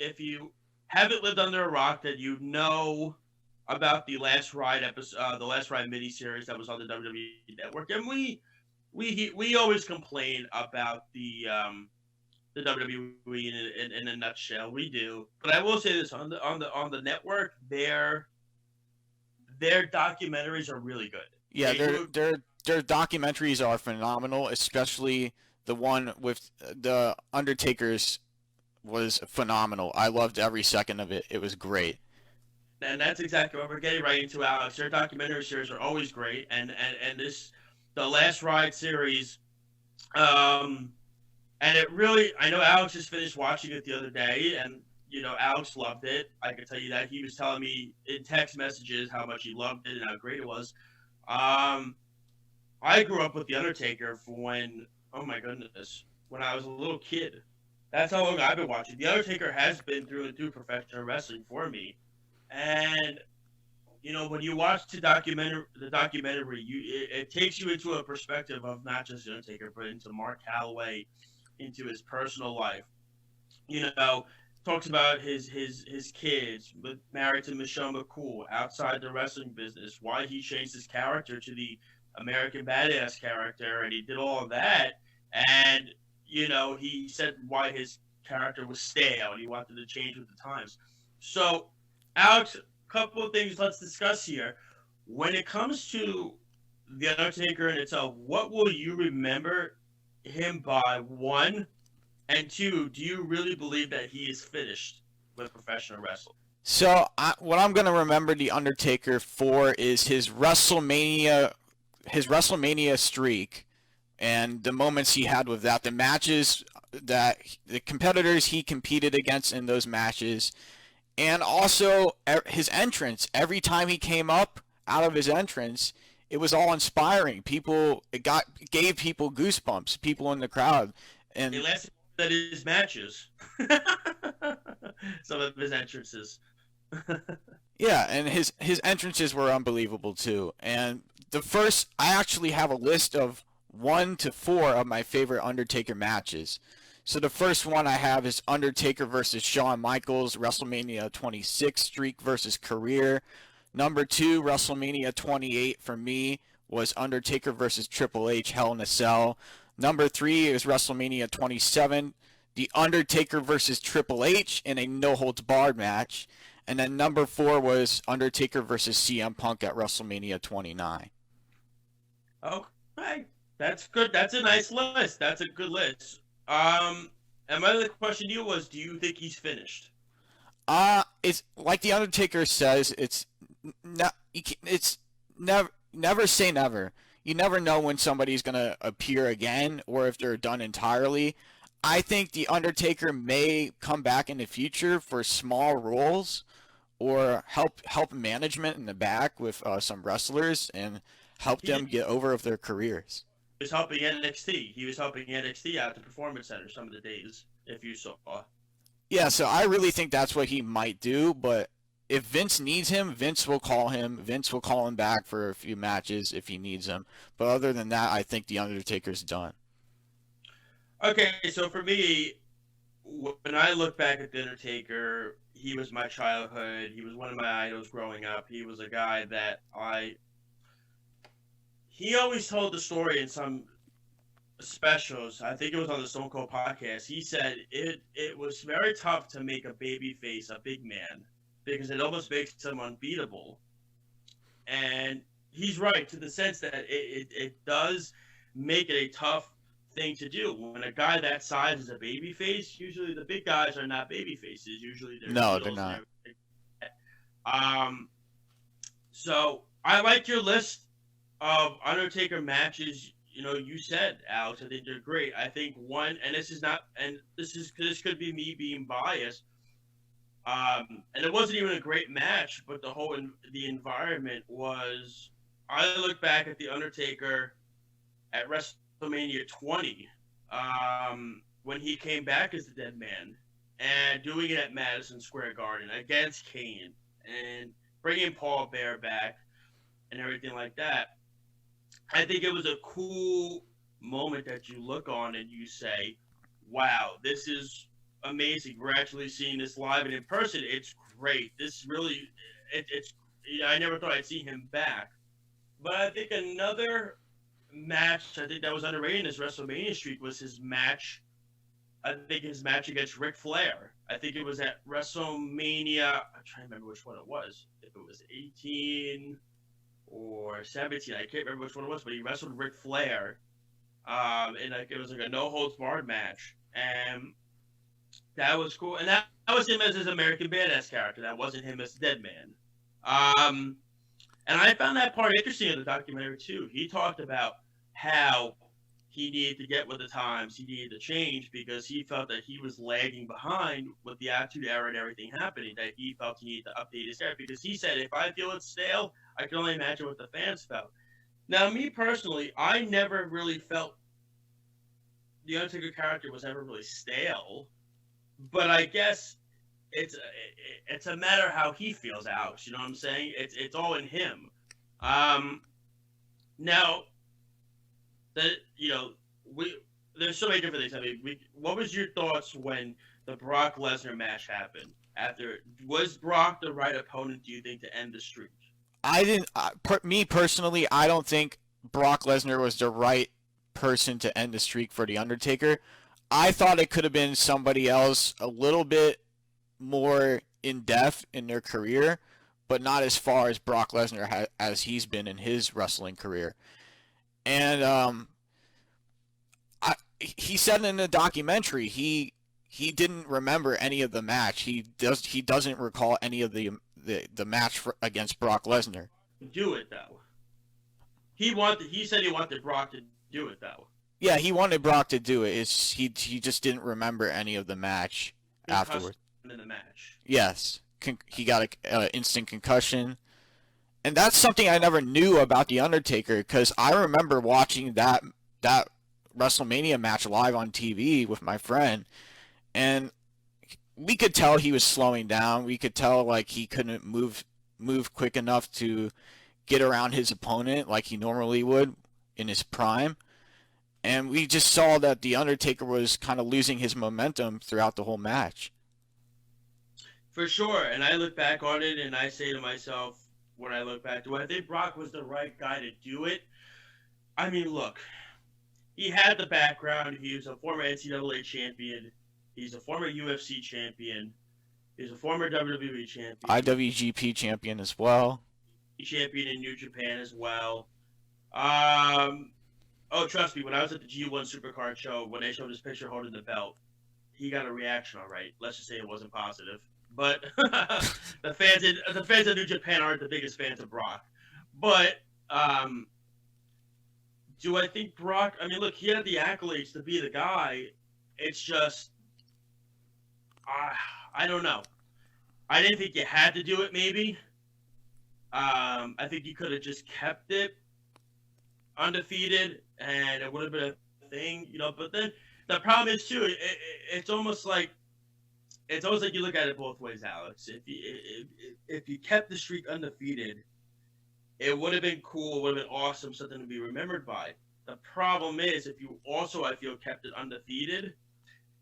if you haven't lived under a rock, that you know about the Last Ride episode, the Last Ride miniseries that was on the WWE Network, and we always complain about the WWE in a nutshell. We do, but I will say this on the network, their documentaries are really good. Yeah, They do. their documentaries are phenomenal, especially the one with the Undertaker's was phenomenal. I loved every second of it. It was great. And that's exactly what we're getting right into, Alex. Their documentary series are always great, and this the Last Ride series, um, and it really. I know Alex just finished watching it the other day, and Alex loved it. I can tell you that he was telling me in text messages how much he loved it and how great it was. Um, I grew up with the Undertaker for when, oh my goodness, when I was a little kid. That's how long I've been watching. The Undertaker has been through and through professional wrestling for me. And when you watch the documentary, it takes you into a perspective of not just the Undertaker, but into Mark Calloway, into his personal life. You know, talks about his kids, married to Michelle McCool, outside the wrestling business, why he changed his character to the American Badass character, and he did all of that. And he said why his character was stale and he wanted to change with the times. So, Alex, a couple of things let's discuss here. When it comes to the Undertaker in itself, what will you remember him by? One, and two, do you really believe that he is finished with professional wrestling? So what I'm gonna remember the Undertaker for is his WrestleMania streak, and the moments he had with that, the matches that the competitors he competed against in those matches, and also his entrance. Every time he came up out of his entrance, it was all inspiring. It gave people goosebumps. People in the crowd, It and lasted that his matches, some of his entrances. yeah, and his entrances were unbelievable too. And I actually have a list of 1 to 4 of my favorite Undertaker matches. So the first one I have is Undertaker versus Shawn Michaels, WrestleMania 26 streak versus career. Number 2, WrestleMania 28 for me was Undertaker versus Triple H, Hell in a Cell. Number 3 is WrestleMania 27, The Undertaker versus Triple H in a no holds barred match. And then number 4 was Undertaker versus CM Punk at WrestleMania 29. Okay, that's good. That's a nice list. That's a good list. And my other question to you was, do you think he's finished? It's like the Undertaker says. It's never say never. You never know when somebody's gonna appear again or if they're done entirely. I think the Undertaker may come back in the future for small roles or help management in the back with some wrestlers and help He them get over of their careers. was helping NXT. He was helping NXT out at the Performance Center some of the days, if you saw. Yeah, so I really think that's what he might do, but if Vince needs him, Vince will call him. Vince will call him back for a few matches if he needs him. But other than that, I think the Undertaker's done. Okay, so for me, when I look back at The Undertaker, he was my childhood. He was one of my idols growing up. He was a guy that he always told the story in some specials. I think it was on the Stone Cold podcast. He said it was very tough to make a baby face a big man because it almost makes him unbeatable. And he's right to the sense that it does make it a tough thing to do. When a guy that size is a baby face, usually the big guys are not baby faces. Usually they're No, heels they're and not. everything. So I like your list of Undertaker matches. You said, Alex, I think they're great. I think one, and this could be me being biased. And it wasn't even a great match, but the environment was. I look back at the Undertaker at WrestleMania 20, when he came back as the Dead Man, and doing it at Madison Square Garden against Kane, and bringing Paul Bear back, and everything like that. I think it was a cool moment that you look on and you say, "Wow, this is amazing. We're actually seeing this live and in person. It's great. This really, it's. Yeah, I never thought I'd see him back. But I think another match I think that was underrated in his WrestleMania streak was his match. I think his match against Ric Flair. I think it was at WrestleMania. I'm trying to remember which one it was. If it was 18 or 17, I can't remember which one it was. But he wrestled Ric Flair, and like it was like a no holds barred match, and that was cool. And that was him as his American Badass character. That wasn't him as Dead Man. Um, and I found that part interesting in the documentary too. He talked about how he needed to get with the times, he needed to change because he felt that he was lagging behind with the Attitude Era and everything happening. That he felt he needed to update his character because he said, "If I feel it's stale, I can only imagine what the fans felt." Now, me personally, I never really felt the Undertaker character was ever really stale, but I guess it's a matter how he feels, Alex. You know what I'm saying? It's all in him. Um, Now, the you know we there's so many different things. I mean, what was your thoughts when the Brock Lesnar match happened? After was Brock the right opponent? Do you think to end the streak? I didn't. Me personally, I don't think Brock Lesnar was the right person to end the streak for the Undertaker. I thought it could have been somebody else a little bit more in depth in their career, but not as far as Brock Lesnar as he's been in his wrestling career. And he said in the documentary he didn't remember any of the match. He doesn't recall any of the match against Brock Lesnar. Do it though. He said he wanted Brock to do it though. Yeah, he wanted Brock to do it. He just didn't remember any of the match afterwards. In the match. Yes, he got a instant concussion, and that's something I never knew about the Undertaker because I remember watching that WrestleMania match live on TV with my friend, and we could tell he was slowing down. We could tell like he couldn't move quick enough to get around his opponent like he normally would in his prime. And we just saw that the Undertaker was kind of losing his momentum throughout the whole match. For sure. And I look back on it and I say to myself, when I look back to it, I think Brock was the right guy to do it. I mean, look, he had the background. He was a former NCAA champion. He's a former UFC champion. He's a former WWE champion. IWGP champion as well. Champion in New Japan as well. Oh, trust me, when I was at the G1 Supercard show, when they showed his picture holding the belt, he got a reaction, all right. Let's just say it wasn't positive. But the fans of New Japan aren't the biggest fans of Brock. But do I think Brock? I mean, look, he had the accolades to be the guy. It's just, I don't know. I didn't think you had to do it. Maybe. I think you could have just kept it undefeated, and it would have been a thing, you know. But then the problem is too, it's almost like you look at it both ways, Alex. If you kept the streak undefeated, it would have been cool, it would have been awesome, something to be remembered by. The problem is, if you also, I feel, kept it undefeated,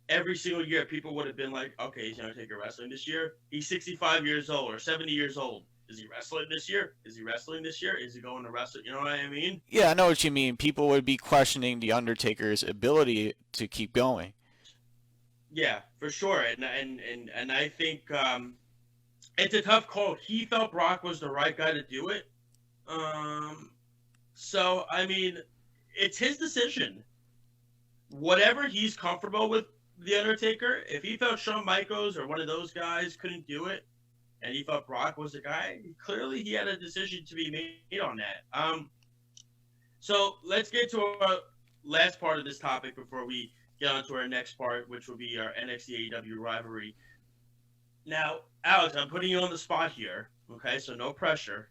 every single year people would have been like, okay, he's going to take a wrestling this year. He's 65 years old or 70 years old. Is he wrestling this year? Is he wrestling this year? Is he going to wrestle? You know what I mean? Yeah, I know what you mean. People would be questioning the Undertaker's ability to keep going. Yeah, for sure. And I think it's a tough call. He felt Brock was the right guy to do it. So, I mean, it's his decision. Whatever he's comfortable with the Undertaker, if he felt Shawn Michaels or one of those guys couldn't do it, and he thought Brock was the guy, clearly he had a decision to be made on that. So let's get to our last part of this topic before we get on to our next part, which will be our NXT AEW rivalry. Now, Alex, I'm putting you on the spot here, okay? So no pressure.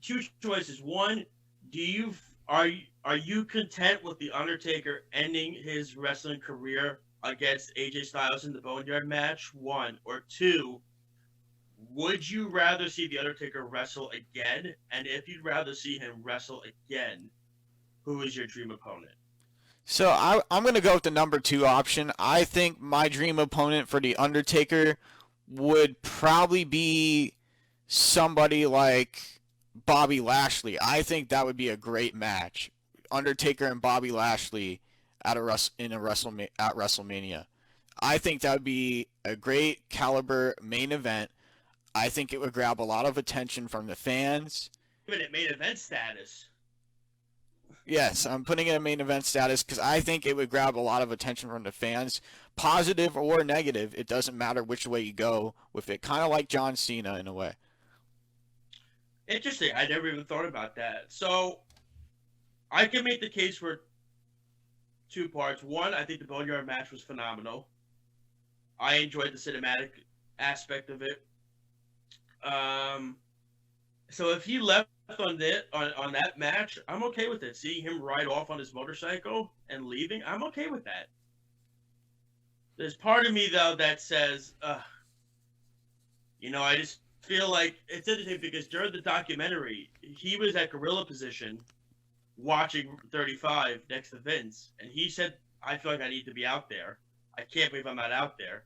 Two choices. One, are you content with the Undertaker ending his wrestling career against AJ Styles in the Boneyard match? One. Or two, would you rather see the Undertaker wrestle again? And if you'd rather see him wrestle again, who is your dream opponent? So I'm going to go with the number 2 option. I think my dream opponent for The Undertaker would probably be somebody like Bobby Lashley. I think that would be a great match. Undertaker and Bobby Lashley at WrestleMania. I think that would be a great caliber main event. I think it would grab a lot of attention from the fans. Even at main event status. Yes, I'm putting it in main event status because I think it would grab a lot of attention from the fans, positive or negative. It doesn't matter which way you go with it. Kind of like John Cena in a way. Interesting. I never even thought about that. So I can make the case for two parts. One, I think the Boneyard match was phenomenal. I enjoyed the cinematic aspect of it. So if he left on that match, I'm okay with it. Seeing him ride off on his motorcycle and leaving, I'm okay with that. There's part of me though that says, I just feel like it's interesting because during the documentary, he was at gorilla position watching 35 next to Vince, and he said, "I feel like I need to be out there. I can't believe I'm not out there."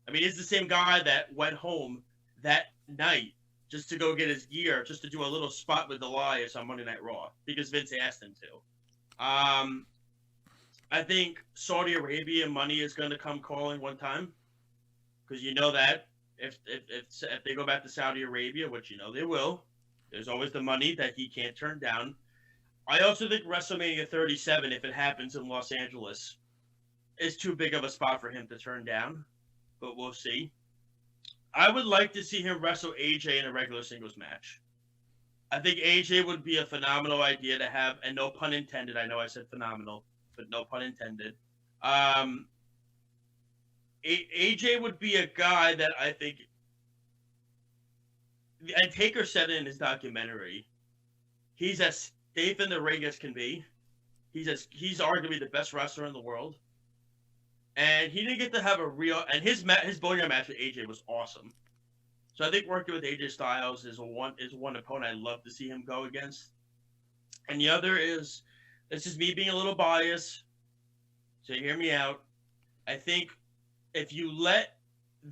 I mean, it's the same guy that went home that night just to go get his gear, just to do a little spot with Elias on Monday Night Raw because Vince asked him to. I think Saudi Arabia money is going to come calling one time because you know that if they go back to Saudi Arabia, which you know they will, there's always the money that he can't turn down. I also think WrestleMania 37, if it happens in Los Angeles, is too big of a spot for him to turn down, but we'll see. I would like to see him wrestle AJ in a regular singles match. I think AJ would be a phenomenal idea to have, and no pun intended. I know I said phenomenal, but no pun intended. AJ would be a guy that I think, and Taker said it in his documentary, he's as safe in the ring as can be. He's arguably the best wrestler in the world. And he didn't get to have a real, and his Boneyard match with AJ was awesome. So I think working with AJ Styles is one opponent I'd love to see him go against. And the other is, this is me being a little biased, so hear me out. I think if you let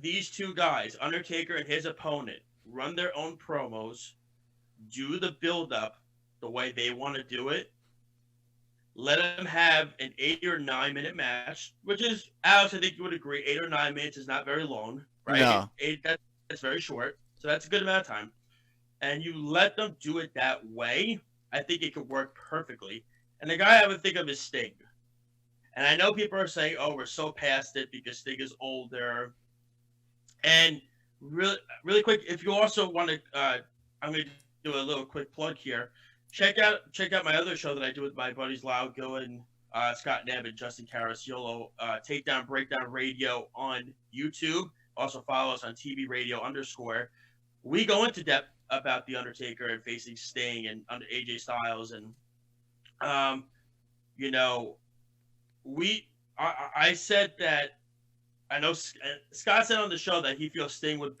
these two guys, Undertaker and his opponent, run their own promos, do the build-up the way they want to do it, let them have an 8 or 9 minute match, which is, Alex, I think you would agree, 8 or 9 minutes is not very long, right? No. That's very short, so that's a good amount of time. And you let them do it that way, I think it could work perfectly. And the guy I would think of is Sting. And I know people are saying, "Oh, we're so past it because Sting is older." And really, really quick, if you also want to, I'm going to do a little quick plug here. Check out my other show that I do with my buddies Loud Gillen, Scott Nebb, and Justin Carasiolo, Takedown Breakdown Radio on YouTube. Also follow us on TV Radio _. We go into depth about The Undertaker and facing Sting and under AJ Styles, and I said that I know Scott said on the show that he feels Sting would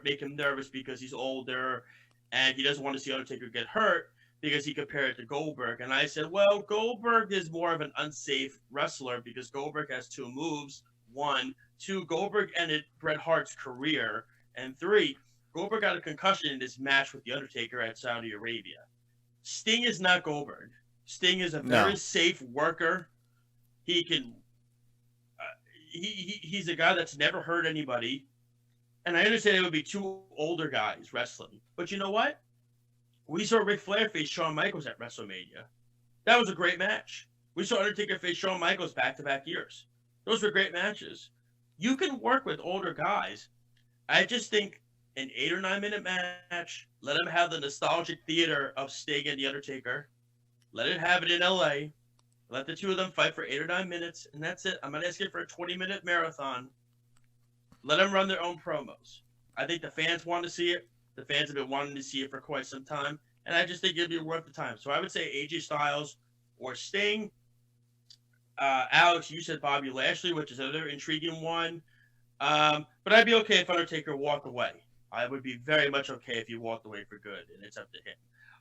make him nervous because he's older and he doesn't want to see Undertaker get hurt, because he compared it to Goldberg. And I said, well, Goldberg is more of an unsafe wrestler because Goldberg has 2 moves. 1, 2, Goldberg ended Bret Hart's career. And 3, Goldberg got a concussion in his match with The Undertaker at Saudi Arabia. Sting is not Goldberg. Sting is a very safe worker. He can... he's a guy that's never hurt anybody. And I understand it would be 2 older guys wrestling. But you know what? We saw Ric Flair face Shawn Michaels at WrestleMania. That was a great match. We saw Undertaker face Shawn Michaels back-to-back years. Those were great matches. You can work with older guys. I just think an 8 or 9 minute match, let them have the nostalgic theater of Sting and The Undertaker. Let it have it in LA. Let the 2 of them fight for 8 or 9 minutes, and that's it. I'm not asking for a 20-minute marathon. Let them run their own promos. I think the fans want to see it. The fans have been wanting to see it for quite some time, and I just think it'd be worth the time. So I would say AJ Styles or Sting. Alex, you said Bobby Lashley, which is another intriguing one. But I'd be okay if Undertaker walked away. I would be very much okay if he walked away for good, and it's up to him.